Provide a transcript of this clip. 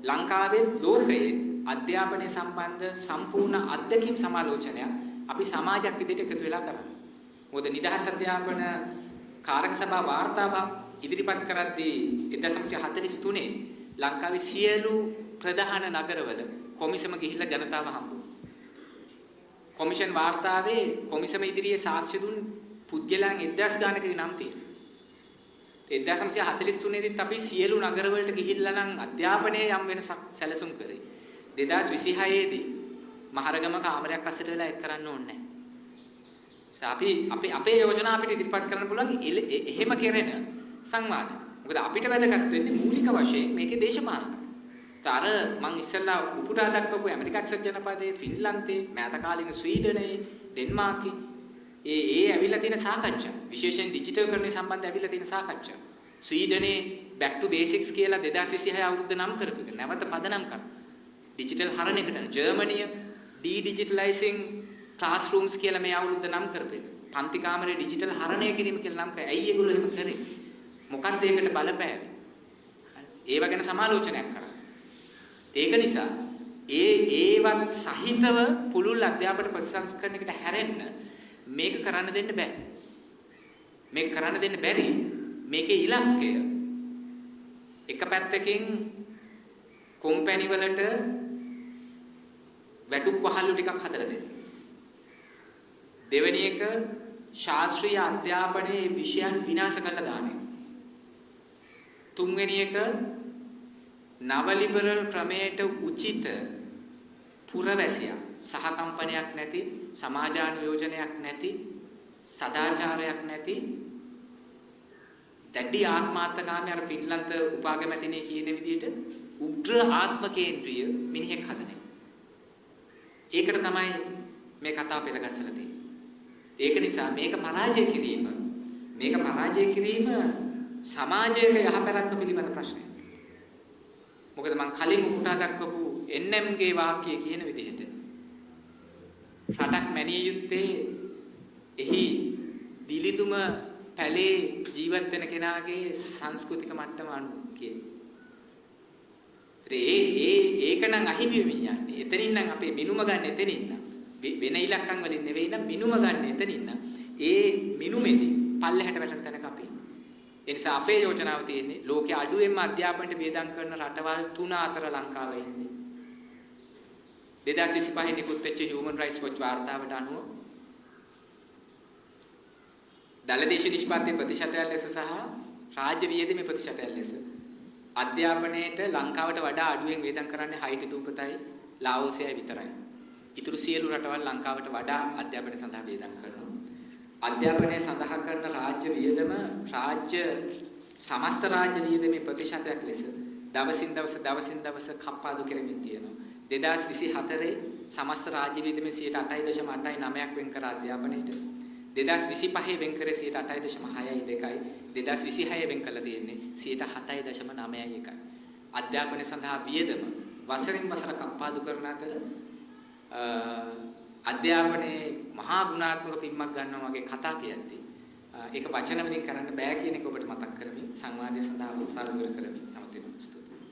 ලංකාවේ ලෝකයේ අධ්‍යාපනය සම්බන්ධ සම්පූර්ණ අත්දැකීම් සමාලෝචනයක් අපි සමාජයක් විදිහට එකතු වෙලා කරන්නේ. මොකද නිදහස් අධ්‍යාපන කාරක සභා වාර්තාව ඉදිරිපත් කරද්දී 1943 ලංකාවේ සියලු ප්‍රධාන නගරවල කොමිසම ගිහිල්ලා ජනතාව හම්බුනා. කොමිෂන් වාර්තාවේ කොමිසම ඉදිරියේ සාක්ෂි දුන් පුද්ගලයන් 1000 ගානකගේ නම් තියෙනවා. 1943 දිත් අපි සියලු නගරවලට ගිහිල්ලා නම් අධ්‍යාපනයේ යම් වෙනසක් සැලසුම් කරේ. 2026 දී මහරගම කාමරයක් අස්සට වෙලා එක් කරන්න ඕනේ නැහැ. අපේ යෝජනා අපිට ඉදිරිපත් කරන්න පුළුවන් එහෙම කෙරෙන සංවාද. මොකද අපිට වැදගත් වෙන්නේ මූලික වශයෙන් මේකේ දේශපාලන. අර මං ඉස්සෙල්ලා උපුටා දක්වපු ඇමරිකා එක්සත් ජනපදයේ, ෆින්ලන්තේ, මෑත කාලීන ස්වීඩනයේ, ඩෙන්මාර්කේ ඒ ඇවිල්ලා තියෙන සාකච්ඡා, විශේෂයෙන් ඩිජිටල් කරන්නේ සම්බන්ධ ඇවිල්ලා තියෙන සාකච්ඡා. ස්වීඩනේ back to basics කියලා 2026 අවුරුද්ද නම් කරපු එක. නැවත පදනම් කරා. ඩිජිටල් හරණයකට ජර්මනිය ඩීඩිජිටලයිසිං ක්ලාස්රූම්ස් කියලා මේ අවුරුද්ද නම් කරපු එක. පන්ති කාමරේ ඩිජිටල් හරණය කිරීම කියලා නම් කරා. ඇයි ඒගොල්ලෝ එහෙම කරේ? මොකක්ද ඒකට බලපෑවේ? ඒව ගැන සමාලෝචනයක් කරා. ඒක නිසා ඒවත් සහිතව පුළුල් අධ්‍යාපන ප්‍රතිසංස්කරණයකට හැරෙන්න මේක කරන්න දෙන්න බෑ. මේක කරන්න දෙන්න බැරි. මේකේ ඉලක්කය එක පැත්තකින් කම්පැනි වලට වැටුප් වහල්ලු ටිකක් හදලා දෙන්න. දෙවෙනි එක ශාස්ත්‍රීය අධ්‍යාපනයේ විෂයන් විනාශ කරලා දාන එක. තුන්වෙනි එක නව ලිබරල් ක්‍රමයට උචිත පුරවැසියා සහ කම්පනයක් නැති, සමාජානුයෝජනයක් නැති, සදාචාරයක් නැති, දැඩි ආත්මාර්ථකාමී අර ෆින්ලන්ත උපාගමැතිනේ කියන විදිහට උග්‍ර ආත්ම කේන්ද්‍රීය මිනිහෙක් හදන එක. ඒකට තමයි මේ කතාව පෙළගස්සලා තියෙන්නේ. ඒක නිසා මේක පරාජය කිරීම සමාජයක යහපැවැත්ම පිළිබඳ ප්‍රශ්නයක්. මොකද මම කලින් උපුටා දක්වපු NMගේ වාක්‍යය කියන විදිහට රටක් මැනිය යුත්තේ එහි දිලිඳුම පැලේ ජීවත් වෙන කෙනාගේ සංස්කෘතික මට්ටම අනුව කියන්නේ. ඒක නම් අහිමි වෙමින් යන්නේ. එතනින් නම් අපේ මිනුම ගන්න එතනින් නම් වෙන ඉලක්කම් වලින් නෙවෙයි නම් මිනුම ගන්න එතනින් නම් ඒ මිනුමේදී පල්ලෙහාට වැටෙන තැනක අපි. ඒ නිසා අපේ යෝජනාව තියෙන්නේ ලෝකයේ අඩුවෙන්ම අධ්‍යාපනයට වියදම් කරන රටවල් 3 අතර ලංකාව ඉන්නේ. 2025 නිකුත් වෙච්ච Human Rights Watch වාර්තාවට අනුව දලදේශ නිෂ්පාදනයේ ප්‍රතිශතය ලෙස සහ රාජ්‍ය වියදමේ ප්‍රතිශතය ලෙස අධ්‍යාපනයේට ලංකාවට වඩා අඩුවෙන් වියදම් කරන්නේ හයිටි දූපතයි ලාओසයයි විතරයි. ඊටු සියලු රටවල් ලංකාවට වඩා අධ්‍යාපනය සඳහා වියදම් කරනවා. අධ්‍යාපනය සඳහා කරන රාජ්‍ය වියදම සමස්ත රාජ්‍ය වියදමේ ප්‍රතිශතයක් ලෙස දවසින් දවස කප්පාදු කරමින් තියෙනවා. 2024 සමස්ත රාජ්‍ය වියදමේ 8.89ක් වෙන් කර අධ්‍යාපනයට 2025 වෙන් කරේ 8.62යි 2026 වෙන් කළා තියෙන්නේ 7.9.1යි. අධ්‍යාපනය සඳහා වියදම වසරින් වසර කප්පාදු කරන අතර අධ්‍යාපනයේ මහා ගුණාත්මක පිම්මක් ගන්නවා වගේ කතා කියද්දී ඒක වචන වලින් කරන්න බෑ කියන එක ඔබට මතක් කරමින් සංවාදයේ සඳහා අවස්ථාව ඉවර කරමින් නවතිනවා. ස්තුතියි.